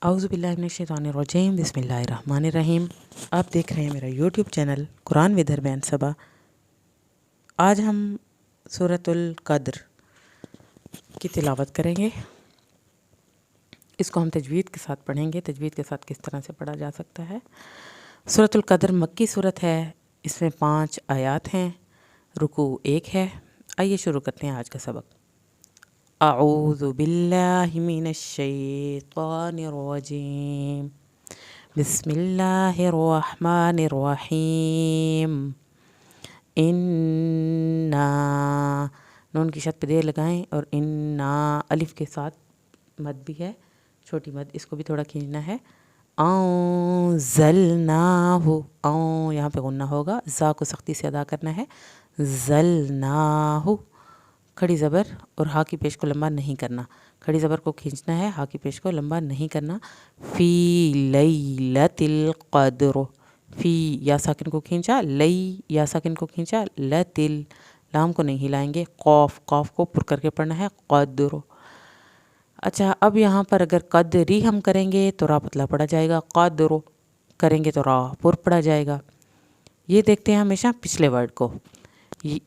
اعوذ باللہ من الشیطان الرجیم بسم اللہ الرحمن الرحیم۔ آپ دیکھ رہے ہیں میرا یوٹیوب چینل قرآن ود درمیان صبا۔ آج ہم سورۃ القدر کی تلاوت کریں گے۔ اس کو ہم تجوید کے ساتھ پڑھیں گے۔ تجوید کے ساتھ کس طرح سے پڑھا جا سکتا ہے۔ سورۃ القدر مکی صورت ہے، اس میں 5 آیات ہیں، رکوع 1 ہے۔ آئیے شروع کرتے ہیں آج کا سبق۔ اعوذ باللہ من الشیطان الرجیم، بسم اللہ الرحمن الرحیم۔ انا، نون کی شد پہ دیر لگائیں، اور انا الف کے ساتھ مد بھی ہے، چھوٹی مد، اس کو بھی تھوڑا کھینچنا ہے۔ انزلناہ، اون یہاں پہ غنہ ہوگا، زا کو سختی سے ادا کرنا ہے۔ زلناہ، کھڑی زبر اور ہا کی پیش کو لمبا نہیں کرنا، کھڑی زبر کو کھینچنا ہے، ہا کی پیش کو لمبا نہیں کرنا۔ فی لیلۃ القدر، فی یا ساکن کو کھینچا، لئی یا ساکن کو کھینچا، لتل لام کو نہیں ہلائیں گے، قاف قاف کو پر کر کے پڑھنا ہے، قدر۔ اچھا، اب یہاں پر اگر قدری ہم کریں گے تو را پتلا پڑا جائے گا، قدر کریں گے تو را پر پڑا جائے گا۔ یہ دیکھتے ہیں ہمیشہ پچھلے ورڈ کو،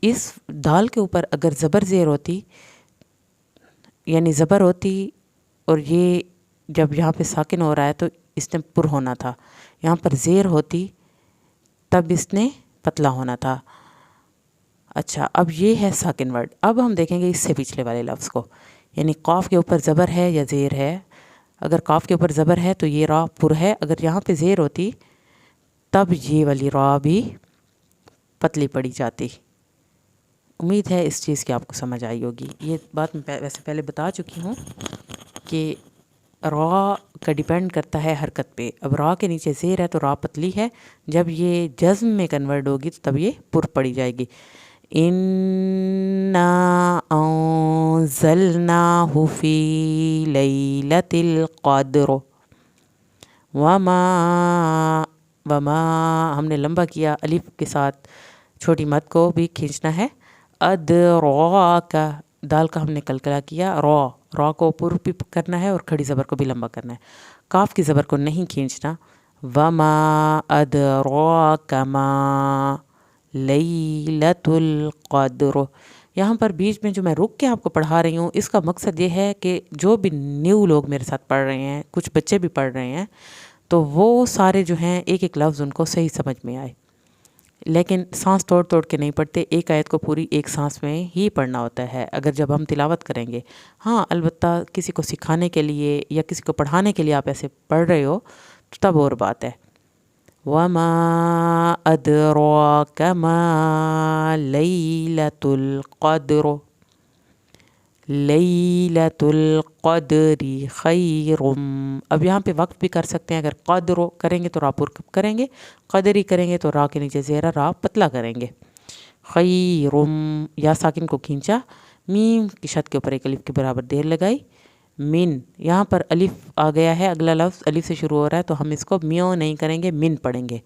اس دال کے اوپر اگر زبر زیر ہوتی، یعنی زبر ہوتی، اور یہ جب یہاں پہ ساکن ہو رہا ہے تو اس نے پر ہونا تھا، یہاں پر زیر ہوتی تب اس نے پتلا ہونا تھا۔ اچھا، اب یہ ہے ساکن ورڈ۔ اب ہم دیکھیں گے اس سے پچھلے والے لفظ کو، یعنی قاف کے اوپر زبر ہے یا زیر ہے۔ اگر قاف کے اوپر زبر ہے تو یہ را پر ہے، اگر یہاں پہ زیر ہوتی تب یہ والی را بھی پتلی پڑی جاتی۔ امید ہے اس چیز کی آپ کو سمجھ آئی ہوگی۔ یہ بات میں ویسے پہلے بتا چکی ہوں کہ را کا ڈیپینڈ کرتا ہے حرکت پہ۔ اب را کے نیچے زیر ہے تو را پتلی ہے، جب یہ جزم میں کنورٹ ہوگی تو تب یہ پر پڑی جائے گی۔ انا انزلناہ فی لیلۃ القدر وما ہم نے لمبا کیا، الف کے ساتھ چھوٹی مد کو بھی کھینچنا ہے۔ ادراک، دال کا ہم نے کلکلا کیا، را کو پر بھی کرنا ہے اور کھڑی زبر کو بھی لمبا کرنا ہے، کاف کی زبر کو نہیں کھینچنا۔ وما ادراک ما لیلۃ القدر، یہاں پر بیچ میں جو میں رک کے آپ کو پڑھا رہی ہوں، اس کا مقصد یہ ہے کہ جو بھی نیو لوگ میرے ساتھ پڑھ رہے ہیں، کچھ بچے بھی پڑھ رہے ہیں، تو وہ سارے جو ہیں ایک ایک لفظ ان کو صحیح سمجھ میں آئے، لیکن سانس توڑ توڑ کے نہیں پڑھتے، ایک آیت کو پوری ایک سانس میں ہی پڑھنا ہوتا ہے اگر جب ہم تلاوت کریں گے۔ ہاں، البتہ کسی کو سکھانے کے لیے یا کسی کو پڑھانے کے لیے آپ ایسے پڑھ رہے ہو تو تب اور بات ہے۔ وما ادراک ما لیلۃ القدر، لیلۃ القدر خیر، اب یہاں پہ وقت بھی کر سکتے ہیں، اگر قدر کریں گے تو را پر کریں گے، قدری کریں گے تو را کے نیچے زیرہ را پتلا کریں گے۔ خیر، یا ساکن کو کھینچا، میم کی شد کے اوپر ایک الف کے برابر دیر لگائی۔ من، یہاں پر الف آ گیا ہے، اگلا لفظ الف سے شروع ہو رہا ہے تو ہم اس کو میوں نہیں کریں گے، من پڑھیں گے۔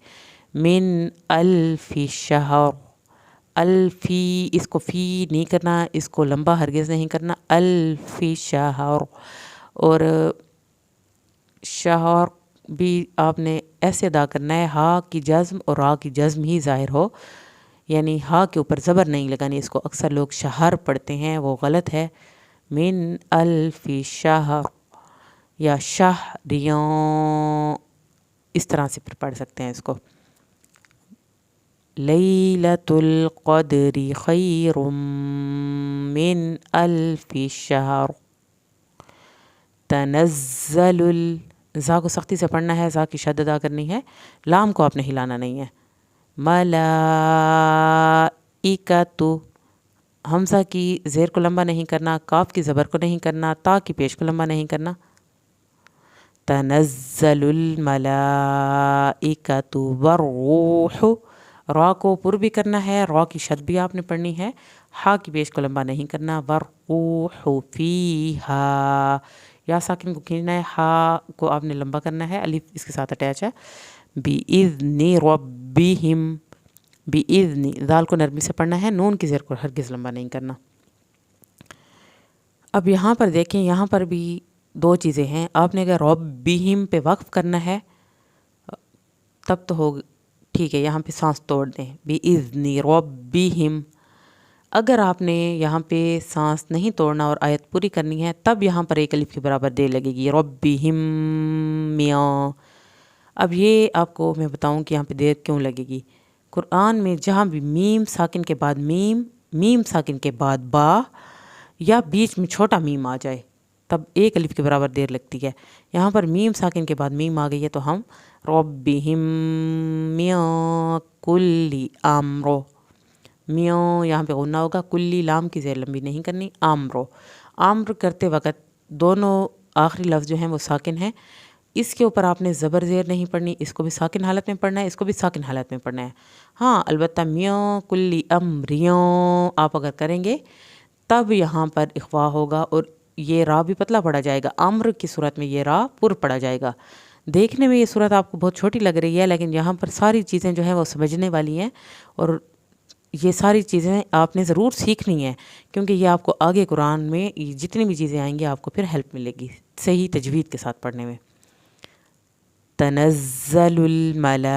من الف شہر، الفی، اس کو فی نہیں کرنا، اس کو لمبا ہرگز نہیں کرنا، الف شہر، اور شہر بھی آپ نے ایسے ادا کرنا ہے، ہا کی جزم اور را کی جزم ہی ظاہر ہو، یعنی ہا کے اوپر زبر نہیں لگانی، اس کو اکثر لوگ شہر پڑھتے ہیں، وہ غلط ہے۔ من الف شہر یا شہریوں، اس طرح سے پھر پڑھ سکتے ہیں اس کو۔ لیلۃ القدر خیر من الف شہر، تنزل زا کو سختی سے پڑھنا ہے، زا کی شد ادا کرنی ہے، لام کو آپ نے ہلانا نہیں ہے۔ ملائکۃ، حمزہ کی زیر کو لمبا نہیں کرنا، کاف کی زبر کو نہیں کرنا، تا کی پیش کو لمبا نہیں کرنا۔ تنزل الملائکۃ والروح، را کو پر بھی کرنا ہے، را کی شد بھی آپ نے پڑھنی ہے، ہا کی پیش کو لمبا نہیں کرنا۔ والروح فیہا، یا ساکن کو کھینچنا ہے، ہا کو آپ نے لمبا کرنا ہے، الف اس کے ساتھ اٹیچ ہے۔ بِإِذْنِ رَبِّهِمْ، بِإِذْنِ، دال کو نرمی سے پڑھنا ہے، نون کی زیر کو ہرگز لمبا نہیں کرنا۔ اب یہاں پر دیکھیں، یہاں پر بھی دو چیزیں ہیں. آپ نے اگر ربہم پہ وقف کرنا ہے تب تو ہو ٹھیک ہے, یہاں پہ سانس توڑ دیں بِإِذْنِ ربہم. اگر آپ نے یہاں پہ سانس نہیں توڑنا اور آیت پوری کرنی ہے تب یہاں پر ایک الف کے برابر دیر لگے گی, ربہم میاں. اب یہ آپ کو میں بتاؤں کہ یہاں پہ دیر کیوں لگے گی. قرآن میں جہاں بھی میم ساکن کے بعد میم ساکن کے بعد با یا بیچ میں چھوٹا میم آ جائے تب ایک الف کے برابر دیر لگتی ہے. یہاں پر میم ساکن کے بعد میم آ گئی ہے تو ہم ربہم میاں کلی امرو. میاں یہاں پہ غنہ ہوگا, کلی لام کی زیر لمبی نہیں کرنی. امر کرتے وقت دونوں آخری لفظ جو ہیں وہ ساکن ہیں. اس کے اوپر آپ نے زبر زیر نہیں پڑھنی, اس کو بھی ساکن حالت میں پڑھنا ہے, اس کو بھی ساکن حالت میں پڑھنا ہے. ہاں البتہ میاں کلی امریاں آپ اگر کریں گے تب یہاں پر اخوا ہوگا اور یہ را بھی پتلا پڑا جائے گا. امر کی صورت میں یہ را پر پڑا جائے گا. دیکھنے میں یہ صورت آپ کو بہت چھوٹی لگ رہی ہے لیکن یہاں پر ساری چیزیں جو ہیں وہ سمجھنے والی ہیں اور یہ ساری چیزیں آپ نے ضرور سیکھنی ہیں کیونکہ یہ آپ کو آگے قرآن میں جتنی بھی چیزیں آئیں گی آپ کو پھر ہیلپ ملے گی صحیح تجوید کے ساتھ پڑھنے میں. تنزل الملائکۃ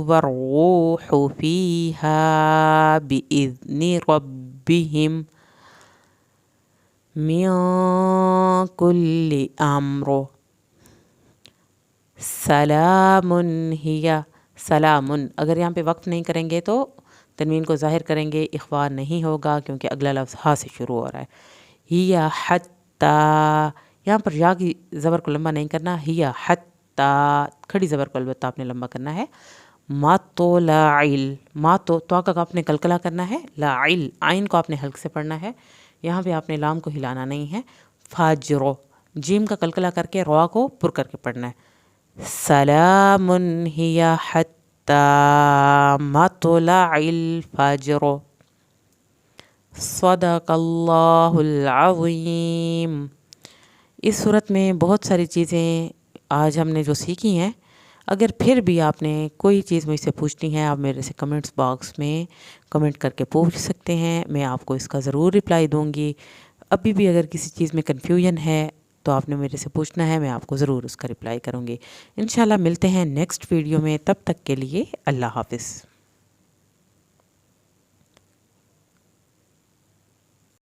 والروح فیہا بإذن ربہم من کل امر سلام ہی. سلام اگر یہاں پہ وقف نہیں کریں گے تو تنوین کو ظاہر کریں گے, اخوا نہیں ہوگا کیونکہ اگلا لفظ ہا سے شروع ہو رہا ہے. ہی حتی یہاں پر یا کی زبر کو لمبا نہیں کرنا, ہی حتی کھڑی زبر کو البتہ آپ نے لمبا کرنا ہے. مطلعل ما تو کا آپ نے کلکلا کرنا ہے, لاعل عین کو آپ نے حلق سے پڑھنا ہے, یہاں پہ آپ نے لام کو ہلانا نہیں ہے. فاجرو جیم کا کلکلا کر کے روا کو پر کر کے پڑھنا ہے. سلام ہی حتی مطلع الفجر. صدق اللہ العظیم. اس صورت میں بہت ساری چیزیں آج ہم نے جو سیکھی ہیں, اگر پھر بھی آپ نے کوئی چیز مجھ سے پوچھنی ہے آپ میرے سے کمنٹس باکس میں کمنٹ کر کے پوچھ سکتے ہیں, میں آپ کو اس کا ضرور رپلائی دوں گی. ابھی بھی اگر کسی چیز میں کنفیوژن ہے تو آپ نے میرے سے پوچھنا ہے, میں آپ کو ضرور اس کا رپلائی کروں گی. انشاءاللہ ملتے ہیں نیکسٹ ویڈیو میں, تب تک کے لیے اللہ حافظ.